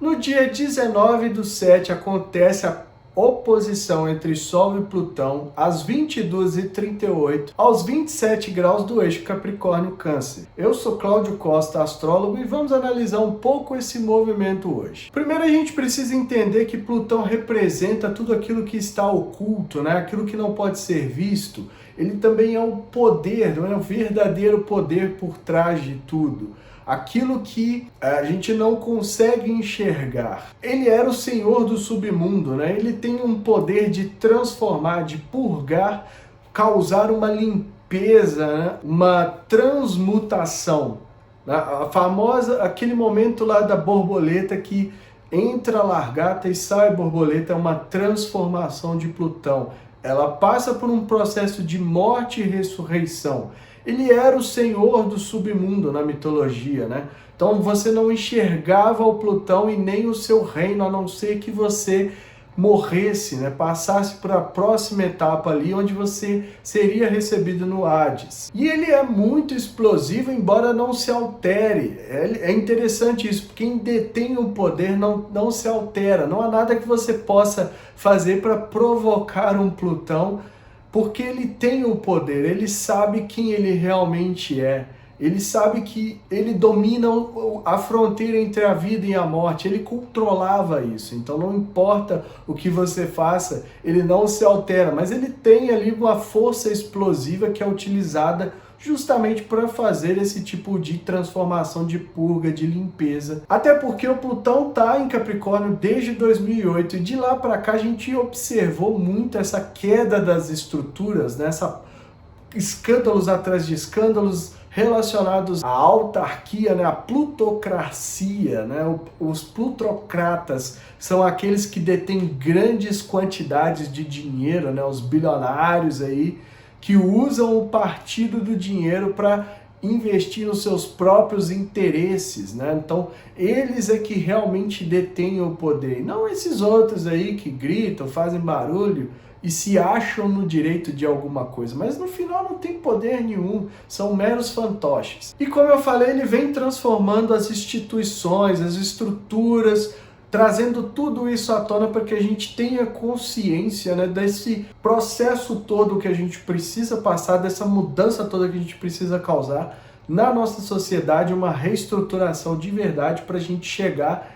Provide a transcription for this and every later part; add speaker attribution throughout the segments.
Speaker 1: No dia 19/7 acontece a oposição entre Sol e Plutão às 22h38 aos 27 graus do eixo Capricórnio-Câncer. Eu sou Cláudio Costa, astrólogo, e vamos analisar um pouco esse movimento hoje. Primeiro a gente precisa entender que Plutão representa tudo aquilo que está oculto, né? Aquilo que não pode ser visto. Ele também é o poder, não é? O verdadeiro poder por trás de tudo. Aquilo que a gente não consegue enxergar. Ele era o senhor do submundo, né? Ele tem um poder de transformar, de purgar, causar uma limpeza, né? Uma transmutação. A famosa, aquele momento lá da borboleta que entra a largata e sai a borboleta, é uma transformação de Plutão. Ela passa por um processo de morte e ressurreição. Ele era o senhor do submundo na mitologia, né? Então você não enxergava o Plutão e nem o seu reino, a não ser que você morresse, né? Passasse para a próxima etapa ali, onde você seria recebido no Hades. E ele é muito explosivo, embora não se altere. É interessante isso, quem detém o poder não se altera. Não há nada que você possa fazer para provocar um Plutão, porque ele tem o poder, ele sabe quem ele realmente é. Ele sabe que ele domina a fronteira entre a vida e a morte, ele controlava isso. Então não importa o que você faça, ele não se altera, mas ele tem ali uma força explosiva que é utilizada justamente para fazer esse tipo de transformação, de purga, de limpeza. Até porque o Plutão está em Capricórnio desde 2008 e de lá para cá a gente observou muito essa queda das estruturas, né? Escândalos atrás de escândalos relacionados à autarquia, né? À plutocracia, né? Os plutocratas são aqueles que detêm grandes quantidades de dinheiro, né? Os bilionários aí, que usam o partido do dinheiro para investir nos seus próprios interesses, né? Então, eles é que realmente detêm o poder, não esses outros aí que gritam, fazem barulho e se acham no direito de alguma coisa, mas no final não tem poder nenhum, são meros fantoches. E como eu falei, ele vem transformando as instituições, as estruturas, trazendo tudo isso à tona para que a gente tenha consciência, né, desse processo todo que a gente precisa passar, dessa mudança toda que a gente precisa causar na nossa sociedade, uma reestruturação de verdade para a gente chegar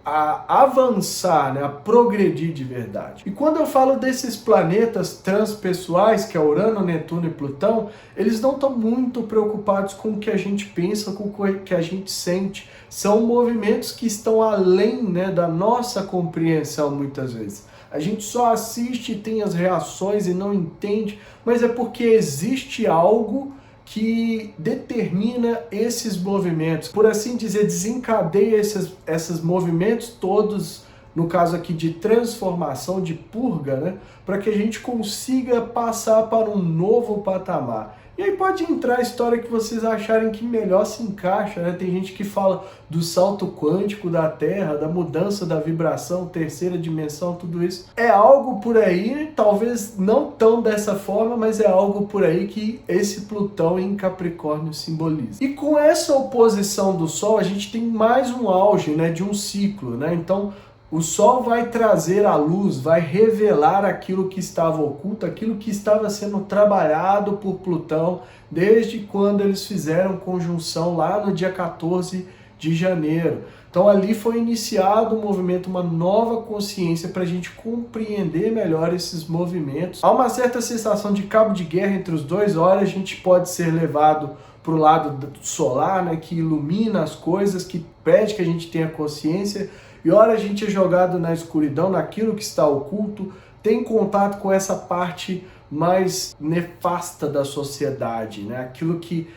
Speaker 1: a avançar, né, a progredir de verdade. E quando eu falo desses planetas transpessoais, que é Urano, Netuno e Plutão, eles não estão muito preocupados com o que a gente pensa, com o que a gente sente. São movimentos que estão além, né, da nossa compreensão muitas vezes. A gente só assiste, tem as reações e não entende, mas é porque existe algo que determina esses movimentos, por assim dizer, desencadeia esses movimentos todos, no caso aqui de transformação, de purga, né, para que a gente consiga passar para um novo patamar. E aí pode entrar a história que vocês acharem que melhor se encaixa, né? Tem gente que fala do salto quântico da Terra, da mudança da vibração, terceira dimensão, tudo isso. É algo por aí, talvez não tão dessa forma, mas é algo por aí que esse Plutão em Capricórnio simboliza. E com essa oposição do Sol, a gente tem mais um auge, né, de um ciclo, né? Então, o Sol vai trazer à luz, vai revelar aquilo que estava oculto, aquilo que estava sendo trabalhado por Plutão desde quando eles fizeram conjunção lá no dia 14 de janeiro. Então ali foi iniciado um movimento, uma nova consciência para a gente compreender melhor esses movimentos. Há uma certa sensação de cabo de guerra entre os dois. Ora a gente pode ser levado para o lado solar, né, que ilumina as coisas, que pede que a gente tenha consciência, e ora a gente é jogado na escuridão, naquilo que está oculto, tem contato com essa parte mais nefasta da sociedade, né? Aquilo que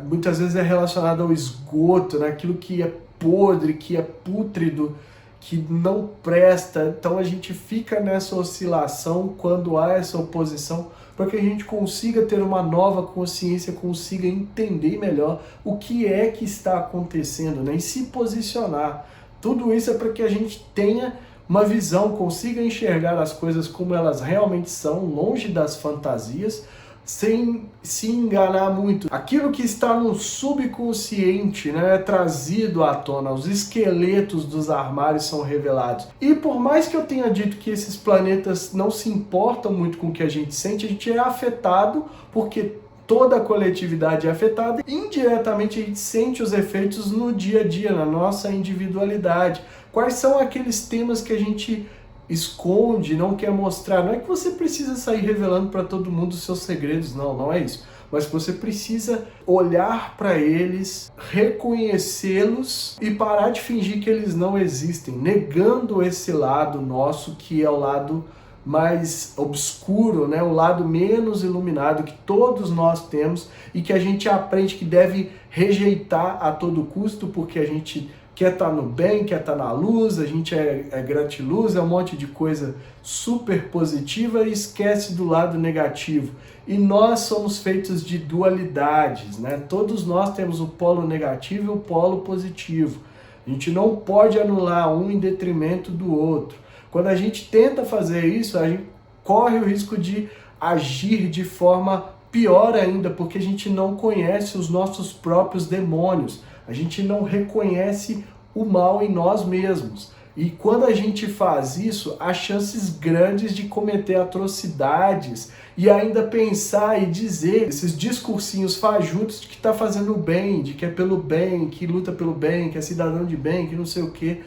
Speaker 1: muitas vezes é relacionado ao esgoto, né? Aquilo que é podre, que é pútrido, que não presta. Então a gente fica nessa oscilação quando há essa oposição, para que a gente consiga ter uma nova consciência, consiga entender melhor o que é que está acontecendo, né? E se posicionar. Tudo isso é para que a gente tenha uma visão, consiga enxergar as coisas como elas realmente são, longe das fantasias, sem se enganar muito. Aquilo que está no subconsciente, né, é trazido à tona, os esqueletos dos armários são revelados. E por mais que eu tenha dito que esses planetas não se importam muito com o que a gente é afetado, porque toda a coletividade é afetada, e indiretamente a gente sente os efeitos no dia a dia, na nossa individualidade. Quais são aqueles temas que a gente esconde, não quer mostrar? Não é que você precisa sair revelando para todo mundo os seus segredos, não é isso. Mas que você precisa olhar para eles, reconhecê-los e parar de fingir que eles não existem, negando esse lado nosso que é o lado mais obscuro, né? O lado menos iluminado que todos nós temos e que a gente aprende que deve rejeitar a todo custo, porque a gente quer estar no bem, quer estar na luz, a gente é gratiluz, é um monte de coisa super positiva e esquece do lado negativo. E nós somos feitos de dualidades, né? Todos nós temos o polo negativo e o polo positivo. A gente não pode anular um em detrimento do outro. Quando a gente tenta fazer isso, a gente corre o risco de agir de forma pior ainda, porque a gente não conhece os nossos próprios demônios. A gente não reconhece o mal em nós mesmos. E quando a gente faz isso, há chances grandes de cometer atrocidades e ainda pensar e dizer esses discursinhos fajutos de que está fazendo bem, de que é pelo bem, que luta pelo bem, que é cidadão de bem, que não sei o quê.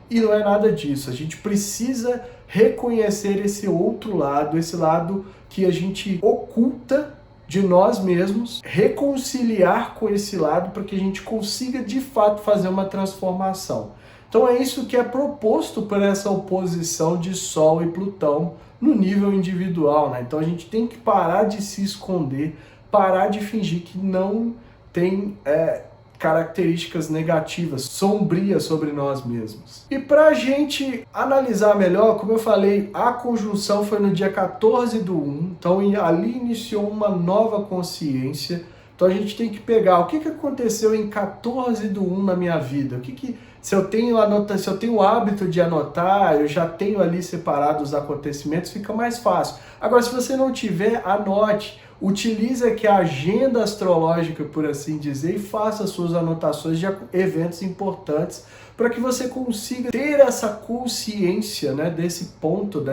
Speaker 1: E não é nada disso. A gente precisa reconhecer esse outro lado, esse lado que a gente oculta de nós mesmos, reconciliar com esse lado para que a gente consiga de fato fazer uma transformação. Então é isso que é proposto por essa oposição de Sol e Plutão no nível individual, né? Então a gente tem que parar de se esconder, parar de fingir que não tem características negativas, sombrias sobre nós mesmos. E para a gente analisar melhor, como eu falei, a conjunção foi no dia 14/1, então ali iniciou uma nova consciência. Então a gente tem que pegar o que aconteceu em 14/1 na minha vida, se eu tenho o hábito de anotar, eu já tenho ali separado os acontecimentos, fica mais fácil. Agora, se você não tiver, anote. Utilize aqui a agenda astrológica, por assim dizer, e faça suas anotações de eventos importantes para que você consiga ter essa consciência, né, desse ponto,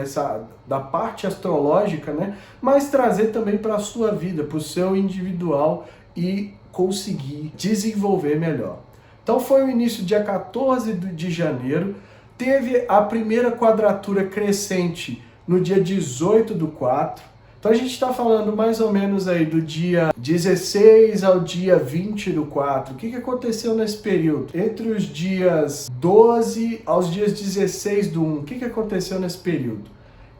Speaker 1: da parte astrológica, né, mas trazer também para a sua vida, para o seu individual e conseguir desenvolver melhor. Então foi o início dia 14 de janeiro, teve a primeira quadratura crescente no dia 18/4, então a gente está falando mais ou menos aí do dia 16 ao dia 20/4. O que aconteceu nesse período? Entre os dias 12 aos dias 16/1, o que aconteceu nesse período?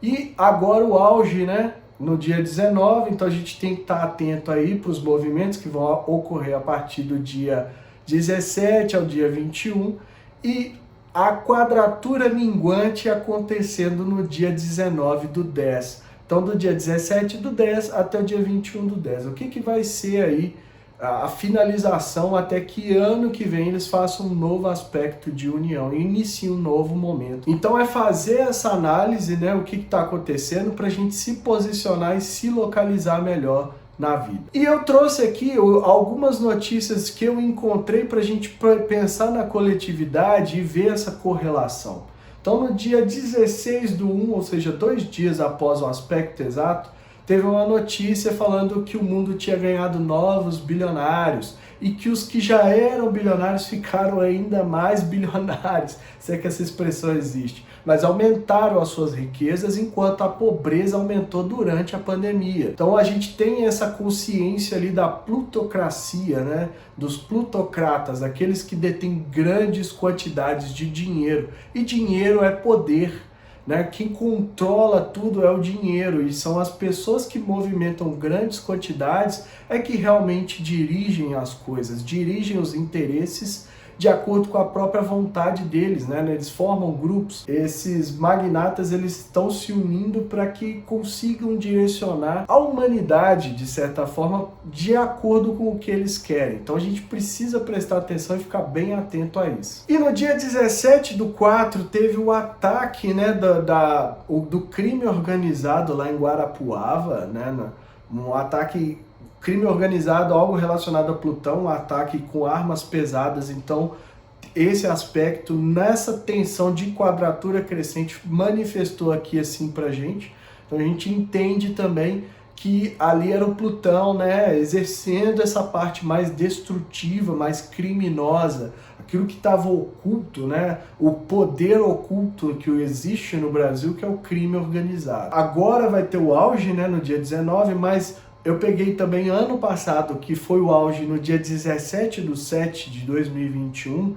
Speaker 1: E agora o auge, né? No dia 19, então a gente tem que estar atento aí para os movimentos que vão ocorrer a partir do dia 17 ao dia 21 e a quadratura minguante acontecendo no dia 19/10. Então, do dia 17/10 até o dia 21/10. O que vai ser aí a finalização até que ano que vem eles façam um novo aspecto de união e iniciem um novo momento. Então, é fazer essa análise, né, o que está acontecendo para a gente se posicionar e se localizar melhor na vida. E eu trouxe aqui algumas notícias que eu encontrei para a gente pensar na coletividade e ver essa correlação. Então, no dia 16/1, ou seja, 2 dias após o aspecto exato, teve uma notícia falando que o mundo tinha ganhado novos bilionários e que os que já eram bilionários ficaram ainda mais bilionários, se é que essa expressão existe, mas aumentaram as suas riquezas enquanto a pobreza aumentou durante a pandemia. Então a gente tem essa consciência ali da plutocracia, né? Dos plutocratas, aqueles que detêm grandes quantidades de dinheiro, e dinheiro é poder. Né? Quem controla tudo é o dinheiro, e são as pessoas que movimentam grandes quantidades é que realmente dirigem as coisas, dirigem os interesses de acordo com a própria vontade deles, né? Eles formam grupos, esses magnatas eles estão se unindo para que consigam direcionar a humanidade, de certa forma, de acordo com o que eles querem. Então a gente precisa prestar atenção e ficar bem atento a isso. E no dia 17/4 teve o ataque, né, do crime organizado lá em Guarapuava, né, um ataque, crime organizado, algo relacionado a Plutão, um ataque com armas pesadas. Então esse aspecto, nessa tensão de quadratura crescente, manifestou aqui assim pra gente. Então a gente entende também que ali era o Plutão, né, exercendo essa parte mais destrutiva, mais criminosa, aquilo que estava oculto, né, o poder oculto que existe no Brasil, que é o crime organizado. Agora vai ter o auge, né, no dia 19, mas eu peguei também ano passado, que foi o auge no dia 17/7/2021,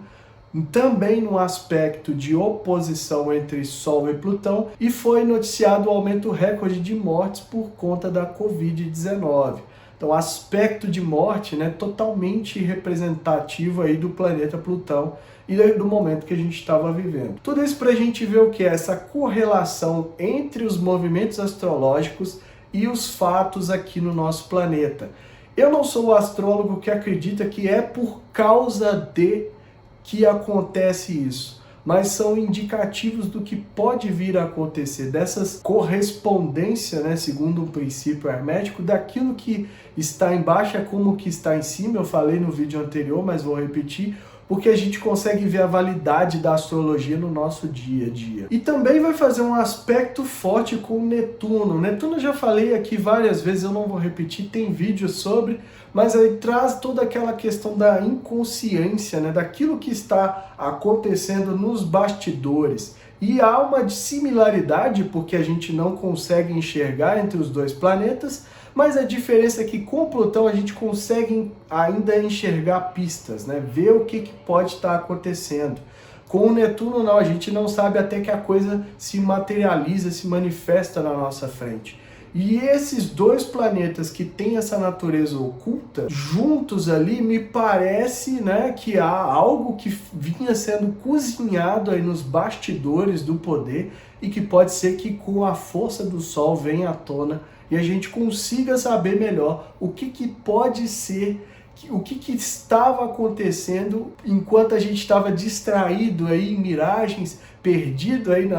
Speaker 1: também no aspecto de oposição entre Sol e Plutão, e foi noticiado o aumento recorde de mortes por conta da Covid-19. Então, aspecto de morte, né, totalmente representativo aí do planeta Plutão e do momento que a gente estava vivendo. Tudo isso para a gente ver o que é essa correlação entre os movimentos astrológicos e os fatos aqui no nosso planeta. Eu não sou o astrólogo que acredita que é por causa de que acontece isso, mas são indicativos do que pode vir a acontecer, dessas correspondência, né, segundo um princípio hermético, daquilo que está embaixo é como o que está em cima. Eu falei no vídeo anterior, mas vou repetir, porque a gente consegue ver a validade da astrologia no nosso dia a dia. E também vai fazer um aspecto forte com Netuno. Netuno eu já falei aqui várias vezes, eu não vou repetir, tem vídeo sobre, mas aí traz toda aquela questão da inconsciência, né, daquilo que está acontecendo nos bastidores. E há uma similaridade, porque a gente não consegue enxergar entre os dois planetas, mas a diferença é que com Plutão a gente consegue ainda enxergar pistas, né? Ver o que pode estar acontecendo. Com o Netuno não, a gente não sabe até que a coisa se materializa, se manifesta na nossa frente. E esses dois planetas que têm essa natureza oculta, juntos ali, me parece, né, que há algo que vinha sendo cozinhado aí nos bastidores do poder e que pode ser que com a força do Sol venha à tona e a gente consiga saber melhor o que pode ser, o que estava acontecendo enquanto a gente estava distraído aí em miragens, perdido aí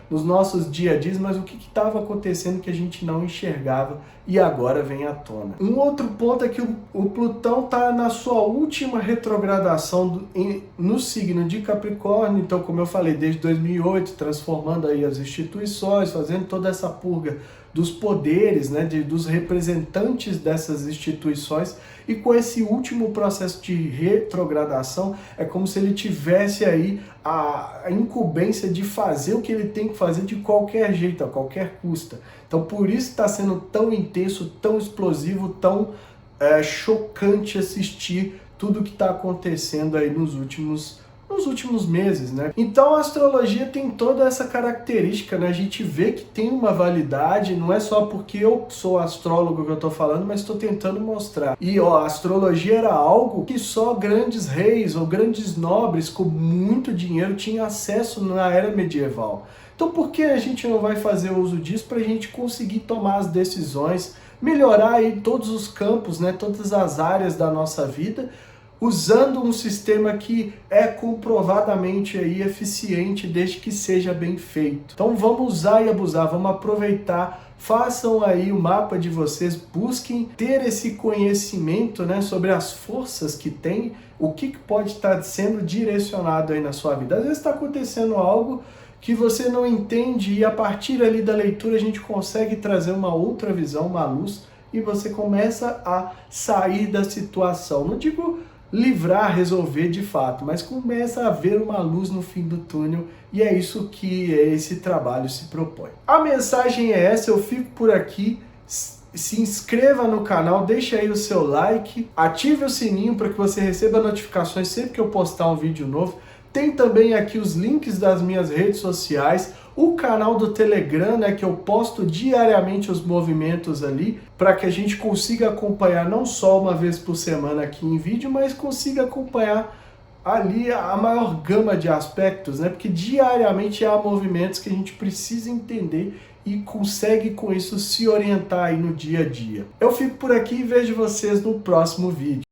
Speaker 1: nos nossos dia a dias, mas o que estava acontecendo que a gente não enxergava e agora vem à tona. Um outro ponto é que o Plutão está na sua última retrogradação no signo de Capricórnio. Então, como eu falei, desde 2008, transformando aí as instituições, fazendo toda essa purga dos poderes, né, dos representantes dessas instituições, e com esse último processo de retrogradação é como se ele tivesse aí a incumbência de fazer o que ele tem que fazer de qualquer jeito, a qualquer custo. Então por isso está sendo tão intenso, tão explosivo, tão chocante assistir tudo que está acontecendo aí nos últimos meses, né? Então a astrologia tem toda essa característica, né? A gente vê que tem uma validade, não é só porque eu sou astrólogo que eu tô falando, mas estou tentando mostrar. E a astrologia era algo que só grandes reis ou grandes nobres com muito dinheiro tinham acesso na era medieval. Então por que a gente não vai fazer uso disso para a gente conseguir tomar as decisões, melhorar aí todos os campos, né? Todas as áreas da nossa vida, usando um sistema que é comprovadamente aí eficiente desde que seja bem feito. Então vamos usar e abusar, vamos aproveitar, façam aí o mapa de vocês, busquem ter esse conhecimento, né, sobre as forças que tem, o que pode estar sendo direcionado aí na sua vida. Às vezes está acontecendo algo que você não entende e a partir ali da leitura a gente consegue trazer uma outra visão, uma luz, e você começa a sair da situação. Não digo livrar, resolver de fato, mas começa a haver uma luz no fim do túnel e é isso que esse trabalho se propõe. A mensagem é essa, eu fico por aqui. Se inscreva no canal, deixe aí o seu like, ative o sininho para que você receba notificações sempre que eu postar um vídeo novo. Tem também aqui os links das minhas redes sociais, o canal do Telegram, né, que eu posto diariamente os movimentos ali, para que a gente consiga acompanhar não só uma vez por semana aqui em vídeo, mas consiga acompanhar ali a maior gama de aspectos, né, porque diariamente há movimentos que a gente precisa entender e consegue com isso se orientar aí no dia a dia. Eu fico por aqui e vejo vocês no próximo vídeo.